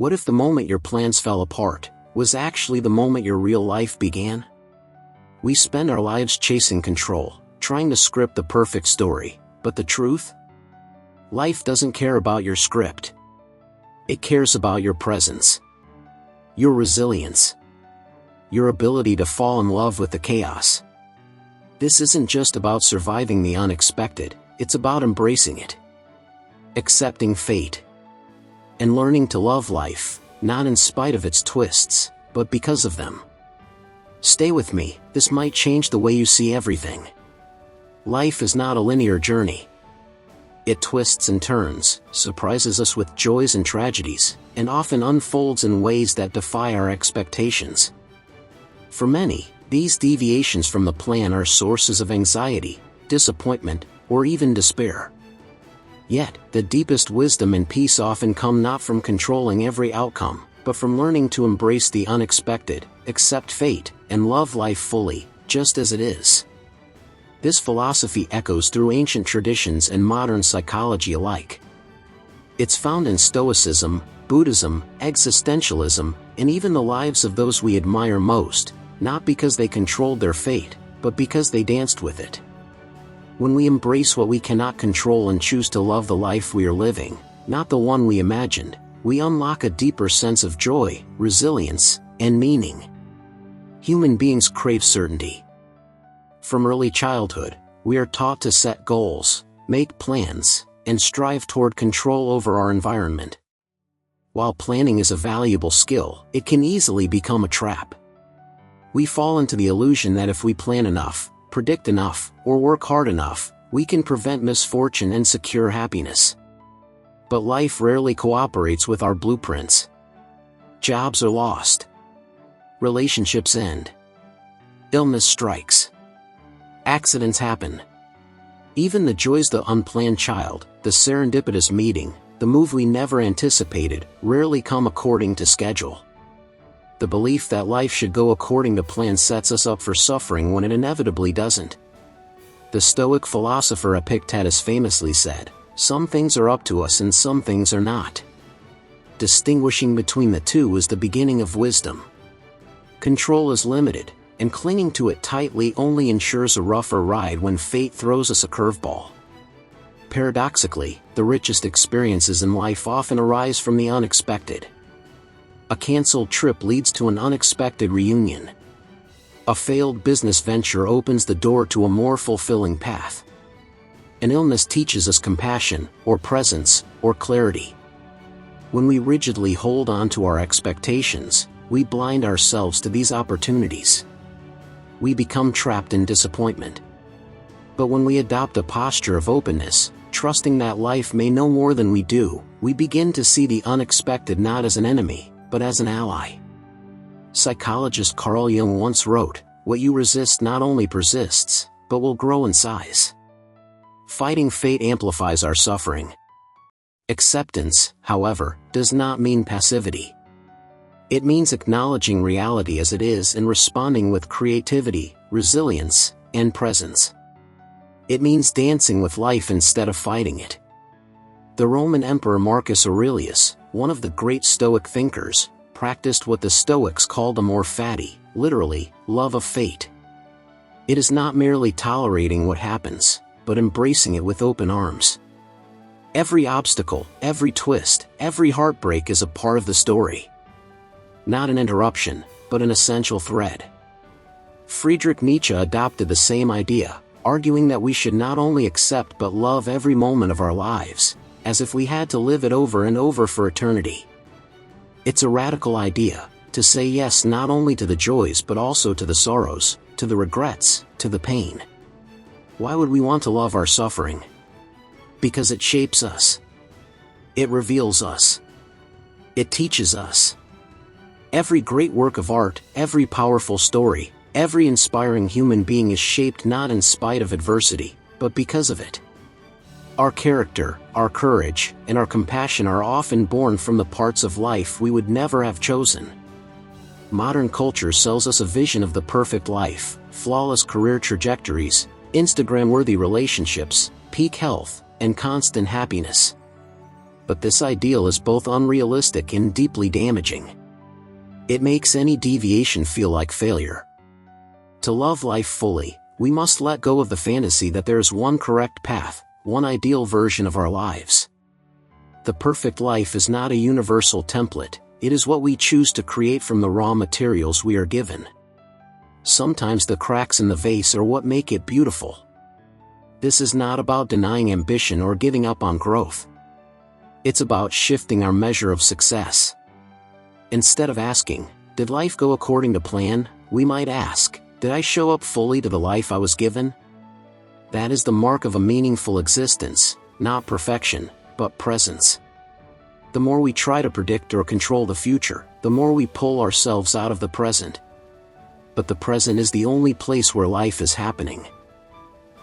What if the moment your plans fell apart was actually the moment your real life began? We spend our lives chasing control, trying to script the perfect story, but the truth? Life doesn't care about your script. It cares about your presence, your resilience, your ability to fall in love with the chaos. This isn't just about surviving the unexpected, it's about embracing it, accepting fate, and learning to love life, not in spite of its twists, but because of them. Stay with me, this might change the way you see everything. Life is not a linear journey. It twists and turns, surprises us with joys and tragedies, and often unfolds in ways that defy our expectations. For many, these deviations from the plan are sources of anxiety, disappointment, or even despair. Yet, the deepest wisdom and peace often come not from controlling every outcome, but from learning to embrace the unexpected, accept fate, and love life fully, just as it is. This philosophy echoes through ancient traditions and modern psychology alike. It's found in Stoicism, Buddhism, existentialism, and even the lives of those we admire most, not because they controlled their fate, but because they danced with it. When we embrace what we cannot control and choose to love the life we are living, not the one we imagined, we unlock a deeper sense of joy, resilience, and meaning. Human beings crave certainty. From early childhood, we are taught to set goals, make plans, and strive toward control over our environment. While planning is a valuable skill, it can easily become a trap. We fall into the illusion that if we plan enough, predict enough, or work hard enough, we can prevent misfortune and secure happiness. But life rarely cooperates with our blueprints. Jobs are lost. Relationships end. Illness strikes. Accidents happen. Even the joys, the unplanned child, the serendipitous meeting, the move we never anticipated, rarely come according to schedule. The belief that life should go according to plan sets us up for suffering when it inevitably doesn't. The Stoic philosopher Epictetus famously said, "Some things are up to us and some things are not." Distinguishing between the two is the beginning of wisdom. Control is limited, and clinging to it tightly only ensures a rougher ride when fate throws us a curveball. Paradoxically, the richest experiences in life often arise from the unexpected. A canceled trip leads to an unexpected reunion. A failed business venture opens the door to a more fulfilling path. An illness teaches us compassion, or presence, or clarity. When we rigidly hold on to our expectations, we blind ourselves to these opportunities. We become trapped in disappointment. But when we adopt a posture of openness, trusting that life may know more than we do, we begin to see the unexpected not as an enemy, but as an ally. Psychologist Carl Jung once wrote, "What you resist not only persists, but will grow in size." Fighting fate amplifies our suffering. Acceptance, however, does not mean passivity. It means acknowledging reality as it is and responding with creativity, resilience, and presence. It means dancing with life instead of fighting it. The Roman Emperor Marcus Aurelius, one of the great Stoic thinkers, practiced what the Stoics called amor fati, literally, love of fate. It is not merely tolerating what happens, but embracing it with open arms. Every obstacle, every twist, every heartbreak is a part of the story. Not an interruption, but an essential thread. Friedrich Nietzsche adopted the same idea, arguing that we should not only accept but love every moment of our lives, as if we had to live it over and over for eternity. It's a radical idea, to say yes not only to the joys but also to the sorrows, to the regrets, to the pain. Why would we want to love our suffering? Because it shapes us. It reveals us. It teaches us. Every great work of art, every powerful story, every inspiring human being is shaped not in spite of adversity, but because of it. Our character, our courage, and our compassion are often born from the parts of life we would never have chosen. Modern culture sells us a vision of the perfect life, flawless career trajectories, Instagram-worthy relationships, peak health, and constant happiness. But this ideal is both unrealistic and deeply damaging. It makes any deviation feel like failure. To love life fully, we must let go of the fantasy that there is one correct path, one ideal version of our lives. The perfect life is not a universal template, it is what we choose to create from the raw materials we are given. Sometimes the cracks in the vase are what make it beautiful. This is not about denying ambition or giving up on growth. It's about shifting our measure of success. Instead of asking, "Did life go according to plan?" we might ask, "Did I show up fully to the life I was given?" That is the mark of a meaningful existence, not perfection, but presence. The more we try to predict or control the future, the more we pull ourselves out of the present. But the present is the only place where life is happening.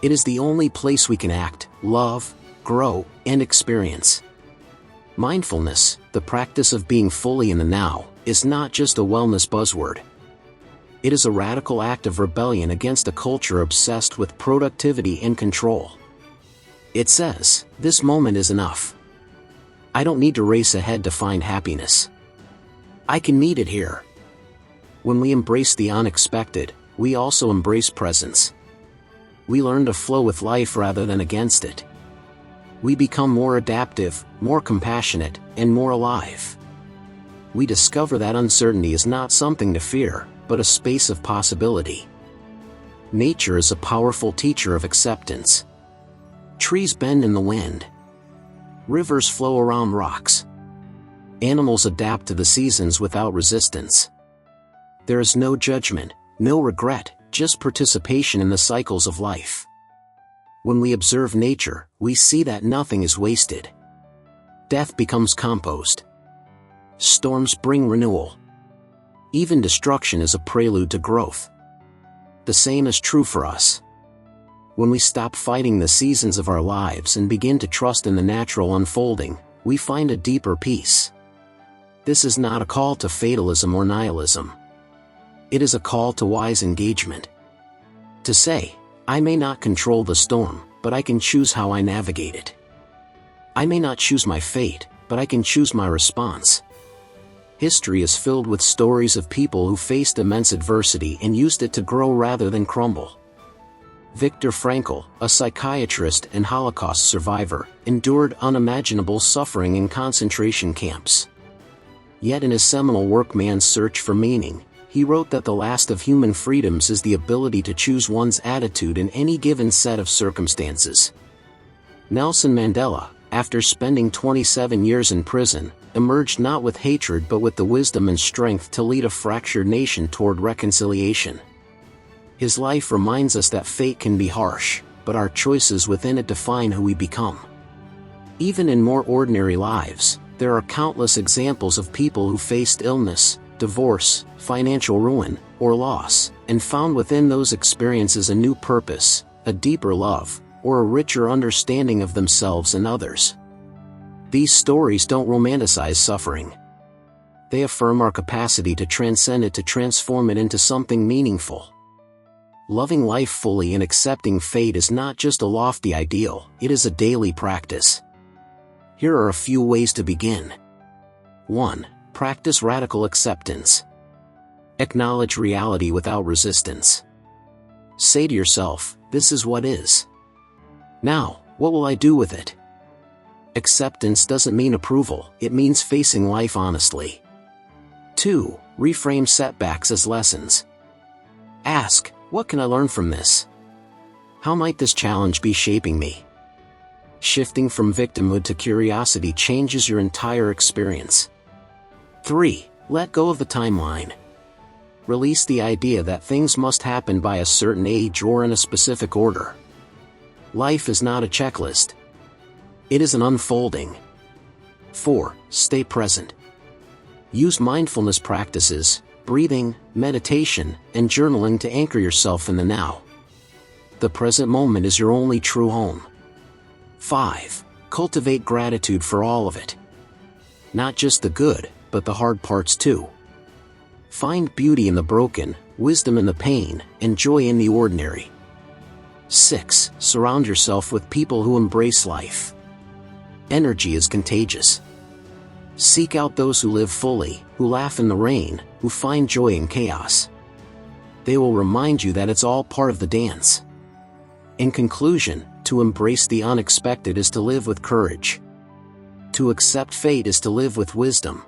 It is the only place we can act, love, grow, and experience. Mindfulness, the practice of being fully in the now, is not just a wellness buzzword. It is a radical act of rebellion against a culture obsessed with productivity and control. It says, "This moment is enough. I don't need to race ahead to find happiness. I can meet it here." When we embrace the unexpected, we also embrace presence. We learn to flow with life rather than against it. We become more adaptive, more compassionate, and more alive. We discover that uncertainty is not something to fear, but a space of possibility. Nature is a powerful teacher of acceptance. Trees bend in the wind. Rivers flow around rocks. Animals adapt to the seasons without resistance. There is no judgment, no regret, just participation in the cycles of life. When we observe nature, we see that nothing is wasted. Death becomes compost. Storms bring renewal. Even destruction is a prelude to growth. The same is true for us. When we stop fighting the seasons of our lives and begin to trust in the natural unfolding, we find a deeper peace. This is not a call to fatalism or nihilism. It is a call to wise engagement. To say, "I may not control the storm, but I can choose how I navigate it. I may not choose my fate, but I can choose my response." History is filled with stories of people who faced immense adversity and used it to grow rather than crumble. Viktor Frankl, a psychiatrist and Holocaust survivor, endured unimaginable suffering in concentration camps. Yet in his seminal work Man's Search for Meaning, he wrote that the last of human freedoms is the ability to choose one's attitude in any given set of circumstances. Nelson Mandela, after spending 27 years in prison, emerged not with hatred but with the wisdom and strength to lead a fractured nation toward reconciliation. His life reminds us that fate can be harsh, but our choices within it define who we become. Even in more ordinary lives, there are countless examples of people who faced illness, divorce, financial ruin, or loss, and found within those experiences a new purpose, a deeper love, or a richer understanding of themselves and others. These stories don't romanticize suffering. They affirm our capacity to transcend it, to transform it into something meaningful. Loving life fully and accepting fate is not just a lofty ideal, it is a daily practice. Here are a few ways to begin. 1. Practice radical acceptance. Acknowledge reality without resistance. Say to yourself, "This is what is. Now, what will I do with it?" Acceptance doesn't mean approval, it means facing life honestly. 2. Reframe setbacks as lessons. Ask, "What can I learn from this? How might this challenge be shaping me?" Shifting from victimhood to curiosity changes your entire experience. 3. Let go of the timeline. Release the idea that things must happen by a certain age or in a specific order. Life is not a checklist. It is an unfolding. 4. Stay present. Use mindfulness practices, breathing, meditation, and journaling to anchor yourself in the now. The present moment is your only true home. 5. Cultivate gratitude for all of it. Not just the good, but the hard parts too. Find beauty in the broken, wisdom in the pain, and joy in the ordinary. 6. Surround yourself with people who embrace life. Energy is contagious. Seek out those who live fully, who laugh in the rain, who find joy in chaos. They will remind you that it's all part of the dance. In conclusion, to embrace the unexpected is to live with courage. To accept fate is to live with wisdom.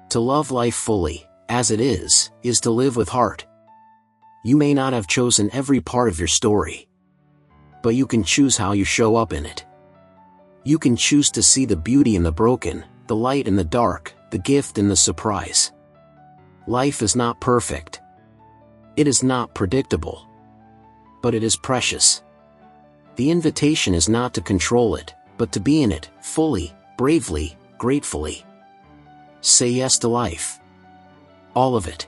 To love life fully, as it is to live with heart. You may not have chosen every part of your story, but you can choose how you show up in it. You can choose to see the beauty in the broken, the light in the dark, the gift in the surprise. Life is not perfect. It is not predictable. But it is precious. The invitation is not to control it, but to be in it, fully, bravely, gratefully. Say yes to life. All of it.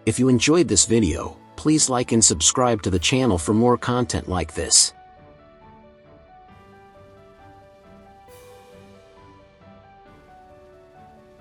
If you enjoyed this video, please like and subscribe to the channel for more content like this.